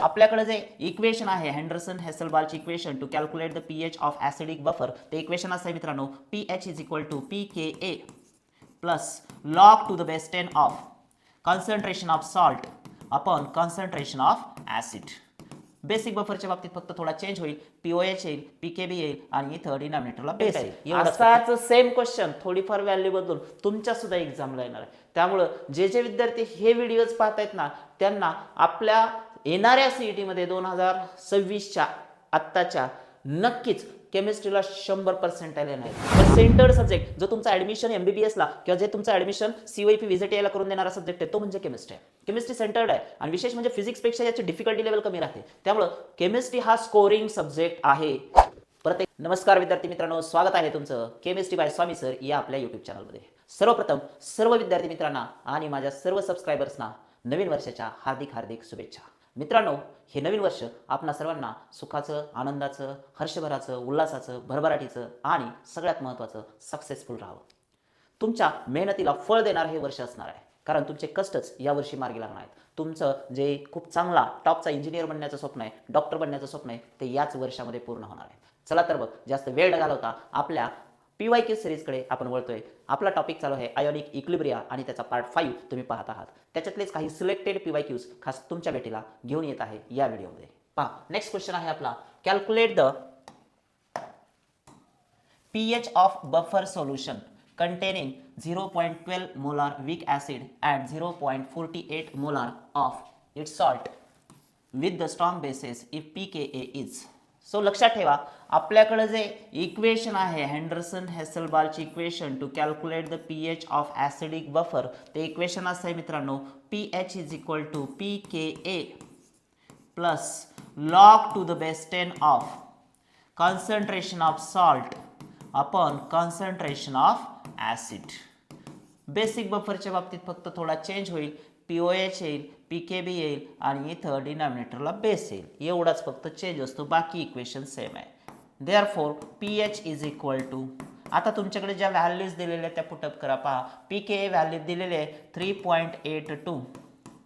आपल्याकडे जे इक्वेशन आहे हेंडरसन हेसलबालची equation to calculate the pH of acidic buffer, ते इक्वेशन असं आहे मित्रांनो, pH is equal to pKa plus log to the base 10 of concentration of salt upon concentration of acid. Basic बफरच्या बाबतीत फक्त थोडा चेंज होईल, पीओएच येईल, पीकेबी येईल आणि इथं डिनॉमिनेटरला बेस येईल. असाच सेम क्वेश्चन थोडीफार व्हॅल्यू बदलून तुमच्या सुद्धा एक्झामला येणार आहे. त्यामुळं जे विद्यार्थी हे व्हिडिओज पाहतायत ना, त्यांना आपल्या येणाऱ्या सीईटी मध्ये 2026च्या आत्ताच्या नक्कीच केमिस्ट्रीला 100% येणार आहे. सेंटर्ड सब्जेक्ट जो तुमचा ऍडमिशन एमबीबीएसला किंवा जे तुमचं ऍडमिशन सीओईपी व्हिजिटीआयला करून देणारा सब्जेक्ट आहे तो म्हणजे केमिस्ट्री आहे. केमिस्ट्री सेंटर्ड आहे आणि विशेष म्हणजे फिजिक्सपेक्षा याची डिफिकल्टी लेवल कमी राहते. त्यामुळे केमिस्ट्री हा स्कोरिंग सब्जेक्ट आहे. प्रत्येक नमस्कार विद्यार्थी मित्रांनो, स्वागत आहे तुमचं केमिस्ट्री बाय स्वामी सर या आपल्या युट्यूब चॅनलमध्ये. सर्वप्रथम सर्व विद्यार्थी मित्रांना आणि माझ्या सर्व सबस्क्रायबर्सना नवीन वर्षाच्या हार्दिक हार्दिक शुभेच्छा. मित्रांनो, हे नवीन वर्ष आपणा सर्वांना सुखाचं, आनंदाचं, हर्षभराचं, उल्हासाचं, भरभराटीचं आणि सगळ्यात महत्त्वाचं सक्सेसफुल राहावं. तुमच्या मेहनतीला फळ देणारं हे वर्ष असणार आहे, कारण तुमचे कष्टच यावर्षी मार्गी लागणार आहेत. तुमचं जे खूप चांगला टॉपचा इंजिनियर बनण्याचं स्वप्न आहे, डॉक्टर बनण्याचं स्वप्न आहे, ते याच वर्षामध्ये पूर्ण होणार आहे. चला तर बघ, जास्त वेळ न घालवता आपल्या PYQ सिरीजकडे आपण वळतोय. आपला टॉपिक चालू आहे आयोनिक इक्विलिब्रिया आणि त्याचा पार्ट 5 तुम्ही पाहत आहात. त्याच्यातलेच काही सिलेक्टेड PYQs खास तुमच्या भेटीला घेऊन येत आहे या व्हिडिओमध्ये. पहा, नेक्स्ट क्वेश्चन आहे आपला, calculate the pH of buffer solution containing 0.12 molar weak acid and 0.48 molar of its salt with the strong bases if pKa is. So लक्षात ठेवा, आपल्याकडे जे इक्वेशन आहे हेंडरसन हेसलबालची equation to calculate the pH of acidic buffer, ते equation असं आहे मित्रांनो, pH is equal to pKa plus log to the base 10 of concentration of salt upon concentration of acid. Basic बफरच्या बाबतीत फक्त थोडा चेंज होईल, पीओएच येईल, पीकेबी येईल आणि इथं डिनॉमिनेटरला बेस येईल. एवढाच फक्त चेंज असतो, बाकी इक्वेशन सेम आहे. Therefore pH is equal to, आता तुमच्याकडे ज्या व्हॅल्यूज दिलेल्या त्या पुटअप करा. पहा, पीके व्हॅल्यू दिलेले आहे 3.82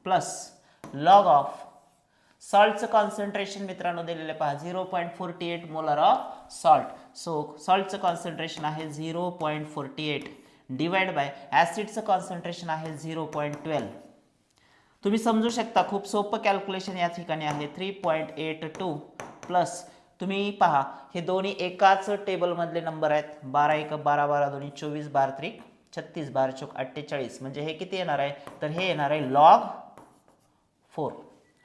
प्लस लॉग ऑफ सॉल्टचं कॉन्सन्ट्रेशन मित्रांनो दिलेलं आहे. पहा 0.48 मोलर ऑफ सॉल्ट. सो सॉल्टचं कॉन्सन्ट्रेशन आहे 0.48 डिवाइड बाय ॲसिडचं कॉन्सन्ट्रेशन आहे 0.12. तुम्ही समजू शकता, खूप सोपं कॅल्क्युलेशन या ठिकाणी आहे. 3.82 प्लस तुम्ही पहा हे दोन्ही एकाच टेबलमधले नंबर आहेत. 12 1 12 12 दोन्ही 24 12 3 36 12 चौक 48, म्हणजे हे किती येणार आहे, तर हे येणार आहे log 4,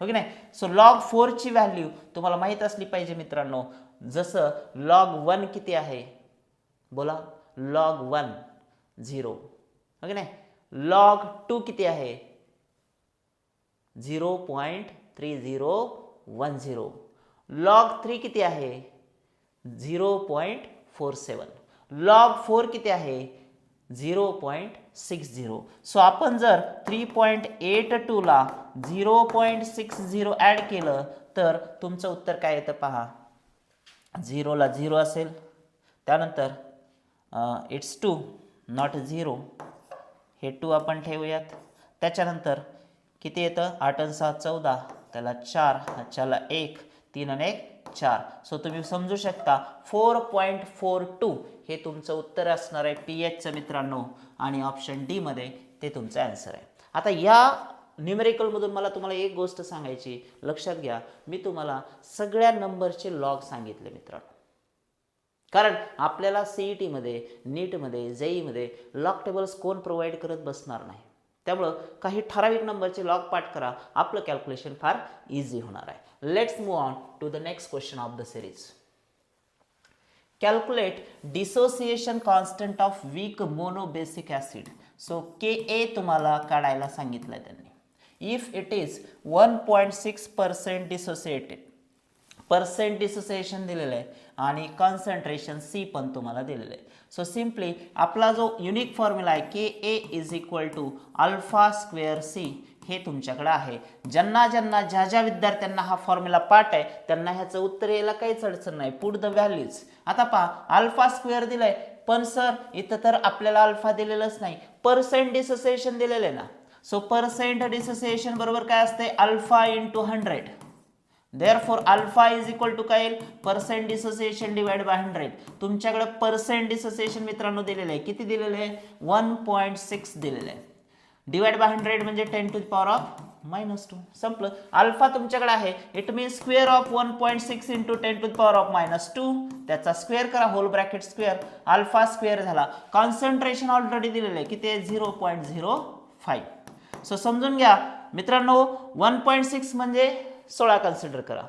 हो की नाही. सो log 4 ची व्हॅल्यू तुम्हाला माहित असली पाहिजे मित्रांनो. जसं log 1 किती आहे, बोला, log 1 0, हो की नाही. log 2 किती आहे, 0.3010. log 3 किती आहे, 0.47. log 4 किती आहे, 0.60. सो आपण जर 3.82 ला 0.60 ऍड केलं तर तुमचं उत्तर काय येतं पहा, 0 ला 0 असेल, त्यानंतर इट्स 2 नॉट 0, हे 2 आपण ठेवूयात. त्याच्यानंतर किती येतं, 8 आणि 6 14, त्याला 4, ह्याच्याला 1, 3 आणि 1 4. सो तुम्ही समजू शकता 4.42 हे तुमचं उत्तर असणार आहे पीएचचं मित्रांनो, आणि ऑप्शन डी मध्ये ते तुमचं आन्सर आहे. आता या न्यूमेरिकलमधून मला तुम्हाला एक गोष्ट सांगायची, लक्षात घ्या, मी तुम्हाला सगळ्या नंबरचे लॉग सांगितले मित्रांनो, कारण आपल्याला सीईटी मध्ये, नीटमध्ये, जेईमध्ये लॉग टेबल्स कोण प्रोव्हाइड करत बसणार नाही. त्यामुळं काही ठराविक नंबरचे लॉग पाठ करा, आपलं कॅल्क्युलेशन फार इझी होणार आहे. Let's move on to the next question of the series. Calculate dissociation constant of weak monobasic acid. So Ka तुम्हाला काढायला सांगितलंय त्यांनी. If it is 1.6% dissociated, percent dissociation दिलेलं आहे आणि कॉन्सन्ट्रेशन C पण तुम्हाला दिलेलं आहे. सो सिम्पली आपला जो युनिक फॉर्म्युला आहे Ka is equal to alpha square C हे तुमच्याकडे आहे. ज्या विद्यार्थ्यांना हा फॉर्म्युला पाठ आहे त्यांना ह्याचं उत्तर यायला काहीच अडचण नाही. Put the values. आता पहा, अल्फा स्क्वेअर दिलाय, पण सर इथं तर आपल्याला अल्फा दिलेलंच नाही, पर्सेंट डिसोसिएशन दिलेलं आहे ना. सो पर्सेंट डिसोसिएशन बरोबर काय असते, alpha into 100. Therefore alpha is equal to काय येईल पर्सेंट डिसोसिएशन डिवाइड बाय 100. तुमच्याकडे पर्सेंट डिसोसिएशन मित्रांनो दिलेलं आहे, किती दिलेलं आहे 1.6 दिलेलं आहे, डिवाइड बाय 100 म्हणजे 10 टू द पॉवर ऑफ -2. संपलं. अल्फा तुमच्याकडे आहे, it means square of 1.6 into 10 to the power of -2, त्याचा स्क्वेअर करा, whole bracket square, alpha square झाला. कॉन्सन्ट्रेशन ऑलरेडी दिलेलं आहे, किती आहे 0.05. सो समजून घ्या मित्रांनो 1.6 म्हणजे 16 कन्सिडर करा.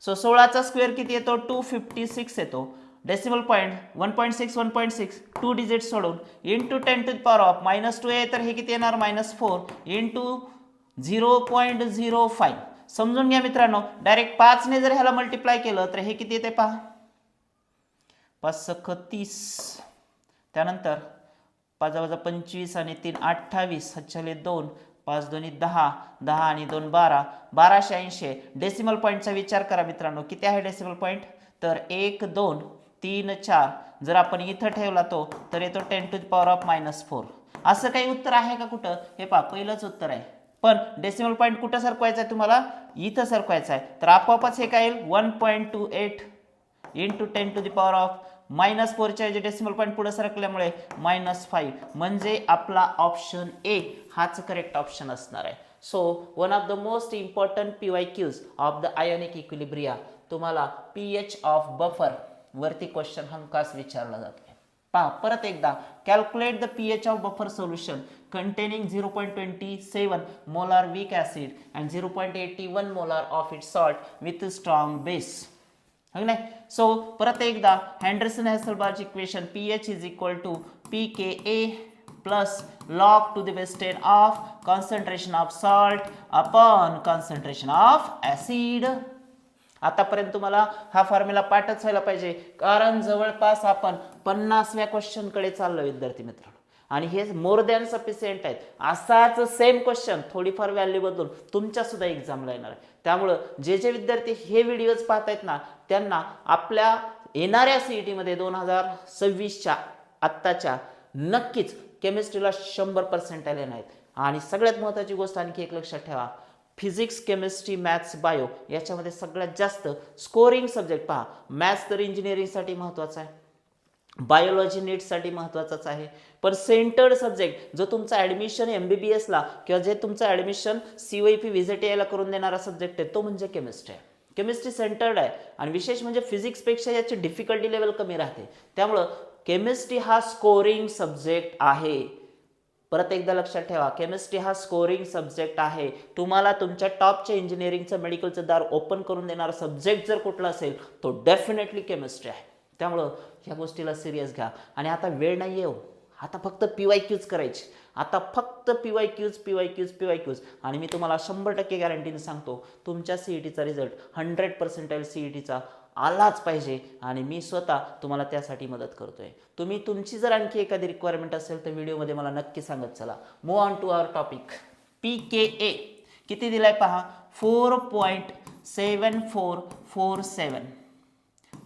सो 16चा स्क्वेअर किती येतो 256 येतो. डेसिमल पॉईंट 1.6 2 डिजिट सोडून into 10 to the power of -2 आहे, तर हे किती येणार -4 इंटू 0.05. समजून घ्या मित्रांनो, डायरेक्ट 5 ने जर ह्याला मल्टिप्लाय केलं तर हे किती येते पहा 5 × 30, त्यानंतर 5 + 25 आणि 3 28, 2 5 2 10, 10 आणि 2 12, 1280. डेसिमल पॉईंटचा विचार करा मित्रांनो, किती आहे डेसिमल पॉईंट तर 1 2 3 4. जर आपण इथं ठेवला तो तर येतो 10 टू द पॉवर ऑफ -4. असं काही उत्तर आहे का कुठं, हे पहा पहिलंच उत्तर आहे. पण डेसिमल पॉईंट कुठं सरकवायचा आहे तुम्हाला, इथं सरकवायचा आहे, तर आपोआपच हे काय येईल 1.28 into 10 to the power of -4 च्या ऐवजी डेसिमल पॉईंट पुढे सरकल्यामुळे -5, म्हणजे आपला ऑप्शन ए हाच करेक्ट ऑप्शन असणार आहे. So one of the most important PYQs of the ionic equilibria, तुम्हाला pH ऑफ बफर वरती क्वेश्चन हमखास विचारला जातो. पहा परत एकदा, calculate the pH of buffer solution containing 0.27 molar weak acid and 0.81 molar of its salt with strong base. है ना. सो परत एकदा Henderson Hasselbalch equation pH is equal to pKa plus log to the base 10 of concentration of salt upon concentration of acid. आतापर्यंत तुम्हाला हा formula पाठच व्हायला पाहिजे, कारण जवळपास आपण 50व्या क्वेश्चन कडे चाललो विद्यार्थी मित्रांनो, आणि हे मोर दॅन सफिशियंट आहेत. असाच सेम क्वेश्चन थोडीफार व्हॅल्यू बदलून तुमच्या सुद्धा एक्झामला येणार आहे. त्यामुळे जे विद्यार्थी हे व्हिडिओज पाहतायत ना, त्यांना आपल्या येणाऱ्या CET मध्ये 2026च्या आत्ताच्या नक्कीच केमिस्ट्रीला 100% आले नाहीत. आणि सगळ्यात महत्त्वाची गोष्ट आणखी एक लक्षात ठेवा, फिजिक्स केमिस्ट्री मॅथ्स बायो याच्यामध्ये सगळ्यात जास्त स्कोरिंग सब्जेक्ट पहा. मॅथ्स तर इंजिनिअरिंगसाठी महत्त्वाचा आहे, बायोलॉजी नीटसाठी महत्त्वाचाच आहे, पण सेंटर्ड सब्जेक्ट जो तुमचा ॲडमिशन MBBS ला किंवा जे तुमचं ॲडमिशन COEP VJTI ला करून देणारा सब्जेक्ट आहे तो म्हणजे केमिस्ट्री आहे. केमिस्ट्री सेंटर्ड आहे आणि विशेष म्हणजे फिजिक्सपेक्षा याची डिफिकल्टी लेवल कमी राहते. त्यामुळं केमिस्ट्री हा स्कोरिंग सब्जेक्ट आहे. परत एकदा लक्षात ठेवा, केमिस्ट्री हा स्कोरिंग सब्जेक्ट आहे. तुम्हाला तुमच्या टॉपच्या इंजिनिअरिंगचं मेडिकलचं दार ओपन करून देणारा सब्जेक्ट जर कुठला असेल तो डेफिनेटली केमिस्ट्री आहे. त्यामुळं ह्या गोष्टीला सिरियस घ्या. आणि आता वेळ नाही आहे, आता फक्त PYQs करायचे, आता फक्त PYQs. आणि मी तुम्हाला 100% गॅरंटीने सांगतो, तुमच्या CETचा रिझल्ट 100% CETचा आलाच पाहिजे आणि मी स्वतः तुम्हाला त्यासाठी मदत करतोय. तुम्ही तुमची जर आणखी एखादी रिक्वायरमेंट असेल तर व्हिडिओमध्ये मला नक्की सांगत चला. Move on to our topic. pKa किती दिलाय पहा 4.7447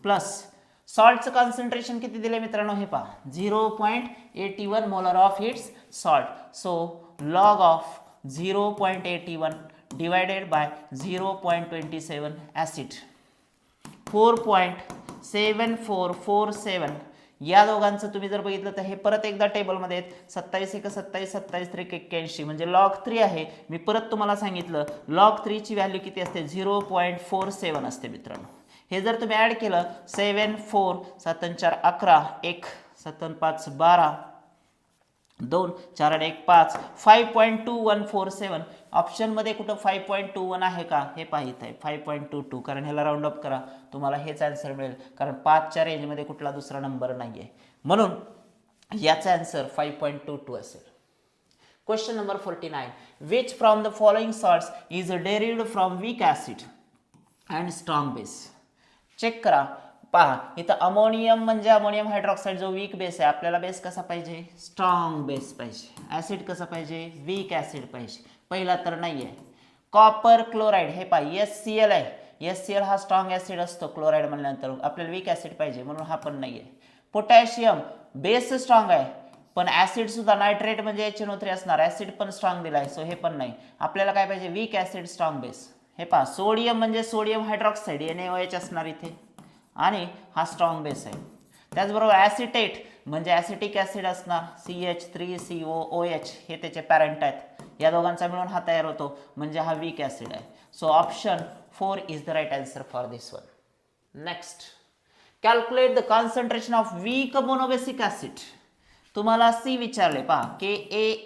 प्लस सॉल्टचं कॉन्सन्ट्रेशन किती दिले मित्रांनो, हे पहा 0.81 molar of its salt. So log of 0.81 divided by 0.27 acid 4.7447. या दोघांचं तुम्ही जर बघितलं तर हे परत एकदा टेबलमध्ये आहेत. 27 1 27 27 3 81 म्हणजे लॉग 3 आहे. मी परत तुम्हाला सांगितलं लॉग 3 ची व्हॅल्यू किती असते 0.47 असते मित्रांनो. हे जर तुम्ही ॲड केलं 7 4 7 4 11 1 7 5 12 2 4 1 5 5.2147. ऑप्शनमध्ये कुठं 5.21 आहे का, हे पाहित आहे 5.22, कारण ह्याला राऊंड अप करा तुम्हाला हेच आन्सर मिळेल, कारण 5च्या रेंजमध्ये कुठला दुसरा नंबर नाही आहे, म्हणून याचा आन्सर 5.22 असेल. Question number 49. Which from the following salts is derived from weak acid and strong base. Check करा. पहा इथं अमोनियम म्हणजे अमोनियम हायड्रॉक्साईड जो वीक बेस आहे, आपल्याला बेस कसा पाहिजे स्ट्रॉंग बेस पाहिजे. ॲसिड कसं पाहिजे वीक ॲसिड पाहिजे. पहिला तर नाही आहे. कॉपर क्लोराईड हे पहा HCl आहे, HCl हा स्ट्रॉंग ॲसिड असतो क्लोराईड म्हणल्यानंतर, आपल्याला वीक ॲसिड पाहिजे म्हणून हा पण नाही आहे. पोटॅशियम बेस स्ट्रॉंग आहे पण ॲसिड सुद्धा नायट्रेट म्हणजे HNO3 असणार, ॲसिड पण स्ट्रॉंग दिला आहे, सो हे पण नाही. आपल्याला काय पाहिजे वीक ॲसिड स्ट्रॉंग बेस, हे पहा सोडियम म्हणजे सोडियम हायड्रॉक्साईड NaOH असणार इथे आणि हा स्ट्रॉंग बेस आहे. त्याचबरोबर ॲसिटेट म्हणजे ॲसिटिक ॲसिड असणार CH3COOH हे त्याचे पॅरेंट आहेत. या दोघांचा मिळून हा तयार होतो म्हणजे हा वीक ॲसिड आहे. So option 4 is the right answer for this one. Next, calculate the concentration of weak monobasic acid. तुम्हाला C विचारले पहा Ka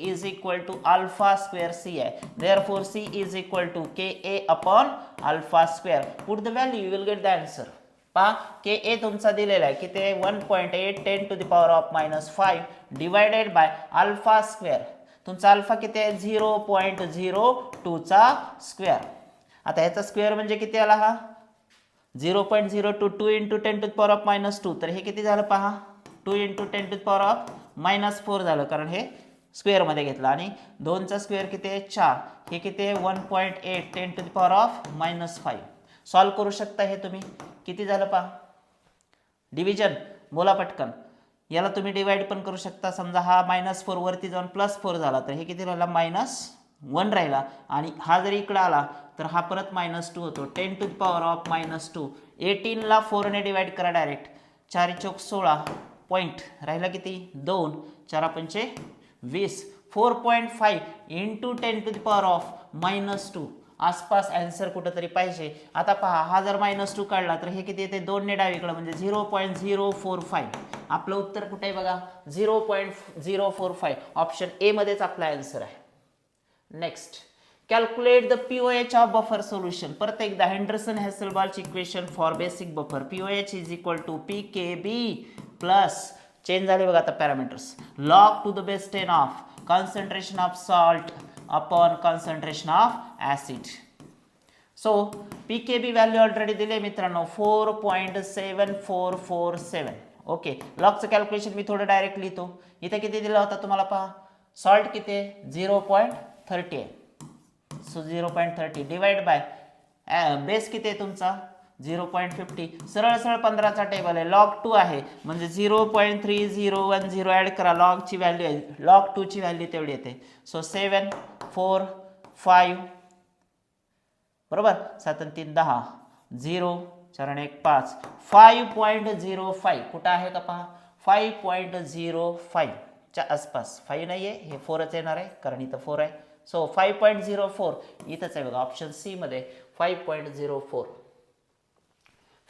is equal to alpha square C आहे. Therefore C is equal to Ka upon alpha square. Put the value you will get the answer. पहा Ka तुमचा दिलेला आहे की ते 1.8 10 to the power of -5 divided by alpha square. तुमचा alpha किती आहे 0.02 चा स्क्वेअर. आता ह्याचा स्क्वेअर म्हणजे किती आला हा 0.022 into 10 to the power of -2. तर हे किती झालं पहा 2 into 10 to the power of -4 झालं कारण हे स्क्वेअर मध्ये घेतलं आणि 2चा स्क्वेअर किती आहे 4. हे किती आहे 1.8 10 to the power of -5. Solve करू शकता हे तुम्ही. किती झालं पहा डिव्हिजन बोला पटकन. याला तुम्ही डिवाइड पण करू शकता. समजा हा -4 वरती जाऊन +4 झाला तर हे किती राहिला -1 राहिला आणि हा जर इकडे आला तर हा परत -2 होतो. 10 to the power of -2. 18 ला 4 ने डिवाइड करा डायरेक्ट. 4 चौक 16 पॉइंट राहिला किती 2 4 पंचे 20. 4.5 into 10 to the power of -2. आसपास आन्सर कुठेतरी पाहिजे. आता पहा हा जर -2 काढला तर हे किती येते 2 ने डावीकडे म्हणजे 0.045. आपलं उत्तर कुठे आहे बघा 0.045. ऑप्शन ए मध्येच आपला आन्सर आहे. Next, calculate the pOH of buffer solution. परत एकदा Henderson Hasselbalch equation for basic buffer. POH is equal to PKB plus change झाले बघा आता parameters. Log to the base 10 of concentration of salt upon concentration of acid. So PKB value already दिले मित्रांनो 4.7447. Okay, लॉगचं calculation मी थोडं direct लिहितो. इथे किती दिला होता तुम्हाला पहा सॉल्ट किती आहे 0.30 आहे. सो 0.30 डिवाइड बाय बेस किती आहे तुमचा 0.50. सरळ सरळ 15चा टेबल आहे. लॉग 2 आहे म्हणजे 0.3010 ॲड करा. लॉगची व्हॅल्यू आहे लॉग 2 ची व्हॅल्यू तेवढी येते. सो 7 4 5 बरोबर 7 आणि 3 10 0 4 आणि 1 5 5.05. कुठं आहे का पहा 5.05 च्या आसपास. 5 नाही आहे हे 4च येणार आहे कारण इथं 4 आहे. सो 5.04 इथंच आहे बघा ऑप्शन सी मध्ये 5.04.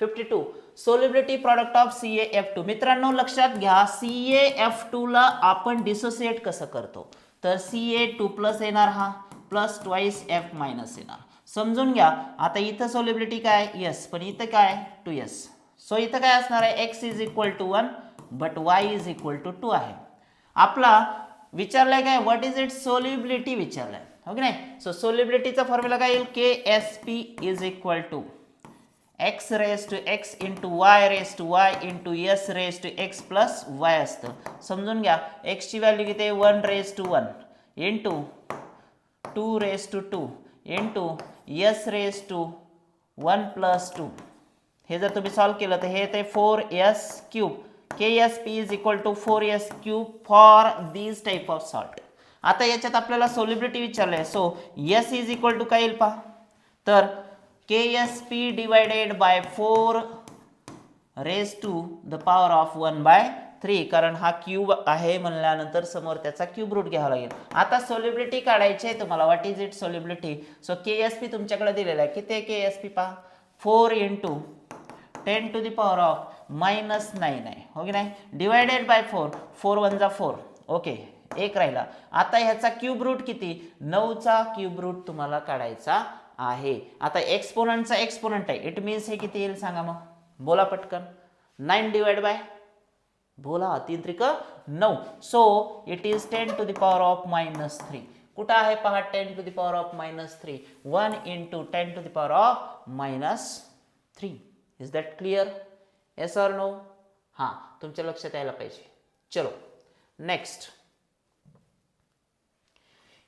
52 सोल्युबिलिटी प्रॉडक्ट ऑफ CaF2. मित्रांनो लक्षात घ्या CaF2 ला आपण डिसोसिएट कसं करतो तर Ca2+ येणार हा प्लस ट्वाइस F- येणार. समजून घ्या. आता इथं सोल्युबिलिटी काय S पण इथं काय 2S. सो इथं काय असणार आहे x is equal to 1 but y is equal to 2 आहे. आपला विचारलाय काय व्हॉट इज इट सोल्युबिलिटी विचारलाय हो की नाही. सो सोल्युबिलिटीचा फॉर्म्युला काय येईल KSP is equal to x raise to x into y raise to y into s raise to x plus y असतं. समजून घ्या x ची व्हॅल्यू किती आहे 1 raise to 1 into 2 raise to 2 into s raise to 1 plus 2. हे जर तुम्ही solve केलं तर हे येते 4s cube. KSP is equal to 4s cube for this type of salt. आता याच्यात आपल्याला सोल्युबिलिटी विचारलंय. So s is equal to काय येईल पहा तर KSP divided by 4 raised to the power of 1/3 कारण हा क्यूब आहे म्हणल्यानंतर समोर त्याचा क्यूब रूट घ्यावा लागेल. आता सोल्युबिलिटी काढायची आहे तुम्हाला. What is it solubility. So KSP तुमच्याकडे दिलेला आहे. किती आहे KSP पहा 4 into 10 to the power of -9 आहे हो की नाही डिवायडेड बाय 4 4 1 जा 4. ओके एक राहिला. आता ह्याचा क्यूब रूट किती 9चा क्यूब रूट तुम्हाला काढायचा आहे. आता एक्सपोनंटचा एक्सपोनंट आहे इट मीन्स हे किती येईल सांगा मग बोला पटकन 9 डिवाइड बाय बोला 3 त्रिक 9. So it is 10 to the power of -3. कुठं आहे पहा 10 to the power of -3 1 into 10 to the power of -3. Is that clear yes or no. हां तुमच्या लक्षात यायला पाहिजे. चलो next.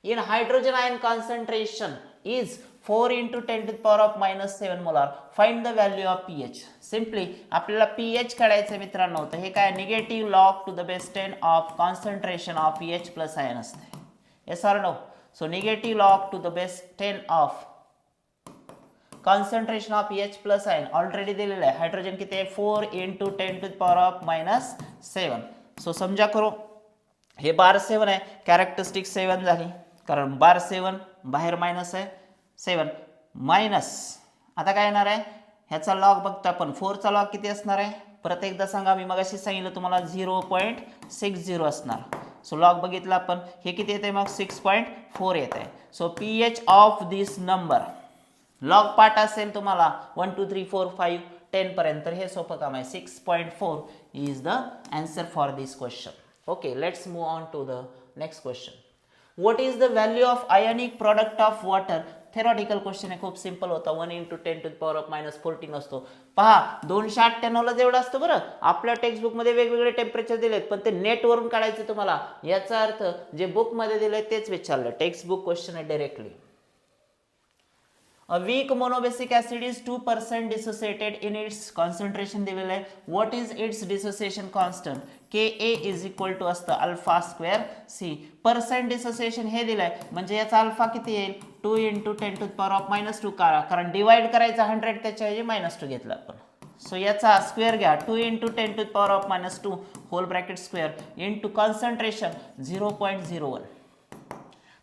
In hydrogen ion concentration is 4 into 10 to the power of -7 molar. Find the value of pH. Simply आपल्याला pH काढायचं मित्रांनो तर हे काय negative log to the base 10 of concentration of pH plus ion असते. Yes or no? So negative log to the base 10 of concentration of H+ ion already दिलेलं आहे. Hydrogen किती आहे 4 × 10⁻⁻7. सो समजा करो हे बार 7 आहे, कॅरेक्टरिस्टिक 7 झाली कारण बार 7 बाहेर मायनस आहे 7 मायनस. आता काय येणार आहे ह्याचा लॉग बघतो आपण. 4 चा लॉग किती असणार आहे परत एकदा सांगा. मी मगाशी सांगितलं तुम्हाला 0.60 असणार. सो लॉग बघितला आपण हे किती येते मग 6.4 येत आहे. So pH of this number log part असेल तुम्हाला 1 2 3 4 5 10 पर्यंत हे सोपं काम आहे. 6.4 is the answer for this question. Okay, let's move on to the next question. What is the value of ionic product of water. Theoretical question आहे, खूप simple होता. 1 × 10⁻14 असतो. पहा 298 ला जेवढा असतो बरं. आपल्या टेक्स्टबुक मध्ये वेगवेगळे टेम्परेचर दिलेत पण ते नेट वरून काढायचे तुम्हाला. याचा अर्थ जे बुक मध्ये दिलंय तेच विचारलं. टेक्स्टबुक क्वेश्चन आहे directly. A weak monobasic acid is 2% dissociated in its concentration दिलेलं आहे. What is its dissociation constant? Ka is equal to असतं alpha square C. Percent dissociation हे दिलंय म्हणजे याचा अल्फा किती येईल 2 × 10⁻2 कारण डिवाइड करायचा 100 त्याच्याऐवजी -2 घेतला आपण. सो याचा स्क्वेअर घ्या 2 × 10⁻2 whole bracket square into concentration 0.01.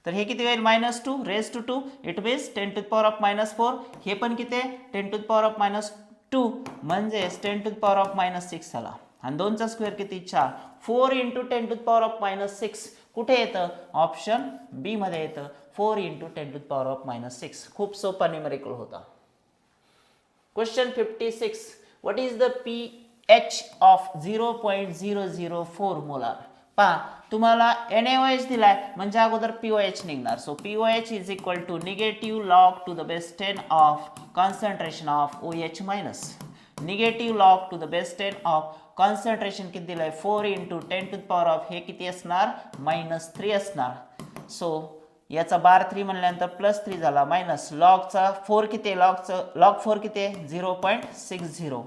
तर हे किती होईल -2 रेज टू 2 इट मीन्स 10⁻⁻4. हे पण किती आहे 10⁻2 म्हणजे 10⁻6 आला. आणि 2 चा स्क्वेअर किती 4. 4 × 10⁻6 कुठे येतं ऑप्शन बी मध्ये येतं 4 × 10⁻6. खूप सोपा न्यूमेरिकल होता. Question 56. What is the pH of 0.004 molar. पहा तुम्हाला NaOH दिलाय म्हणजे अगोदर POH निघणार. So POH is equal to negative log to the base 10 of concentration of OH minus negative log to the base 10 of concentration किती दिलंय 4 × 10⁻, हे किती असणार -3 असणार. सो याचा बार 3 म्हणल्यानंतर +3 झाला मायनस लॉगचा 4 किती लॉग 4 किती आहे 0.60.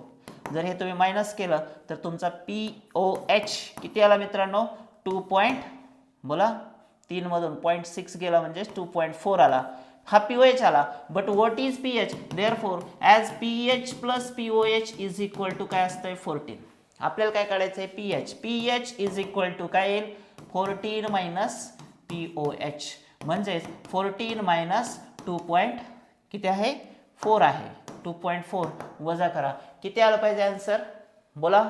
जर हे तुम्ही मायनस केलं तर तुमचा POH किती आला मित्रांनो 2. बोला 3 मधून 0.6 गेला म्हणजे 2.4 आला. हा POH आला. But what is pH. Therefore as pH + POH is equal to काय असतंय 14. आपल्याला काय काढायचं आहे pH इज इक्वल टू काय येईल 14 - POH म्हणजे 14 - 2. किती आहे 4 आहे 2.4 वजा करा किती आलं पाहिजे आन्सर बोला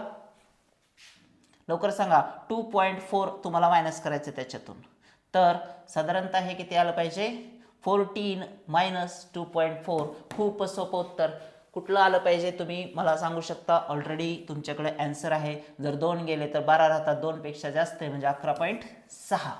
लवकर सांगा. 2.4 तुम्हाला मायनस करायचं त्याच्यातून. तर साधारणतः हे किती आलं पाहिजे 14 - 2.4. खूप सोपं उत्तर. कुठलं आलं पाहिजे तुम्ही मला सांगू शकता. ऑलरेडी तुमच्याकडे आन्सर आहे. जर 2 गेले तर 12 राहतात. 2 पेक्षा जास्त आहे म्हणजे 11.6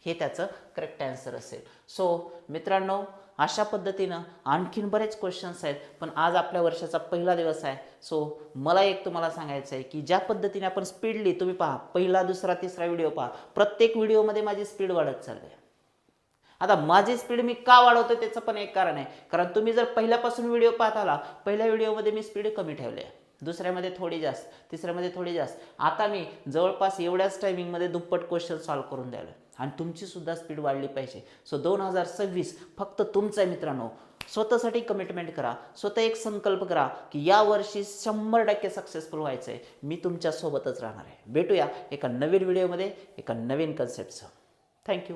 हे त्याचं करेक्ट आन्सर असेल. सो मित्रांनो अशा पद्धतीनं आणखीन बरेच क्वेश्चन्स आहेत पण आज आपल्या वर्षाचा पहिला दिवस आहे. सो मला एक तुम्हाला सांगायचं आहे की ज्या पद्धतीने आपण स्पीडली तुम्ही पहा पहिला दुसरा तिसरा व्हिडिओ पहा प्रत्येक व्हिडिओमध्ये माझी स्पीड वाढत चालली आहे. आता माझी स्पीड मी का वाढवतो त्याचं पण एक कारण आहे. कारण तुम्ही जर पहिल्यापासून व्हिडिओ पाहत आला पहिल्या व्हिडिओमध्ये मी स्पीड कमी ठेवली आहे, दुसऱ्यामध्ये थोडी जास्त, तिसऱ्यामध्ये थोडी जास्त. आता मी जवळपास एवढ्याच टायमिंगमध्ये दुप्पट क्वेश्चन सॉल्व्ह करून द्यायला आणि तुमची सुद्धा स्पीड वाढली पाहिजे. सो 2026 फक्त तुमचं आहे मित्रांनो. स्वतःसाठी कमिटमेंट करा. स्वतः एक संकल्प करा की या वर्षी 100% सक्सेसफुल व्हायचं आहे. मी तुमच्या सोबतच राहणार आहे. भेटूया एका नवीन व्हिडिओमध्ये एका नवीन कन्सेप्टसह. थँक्यू.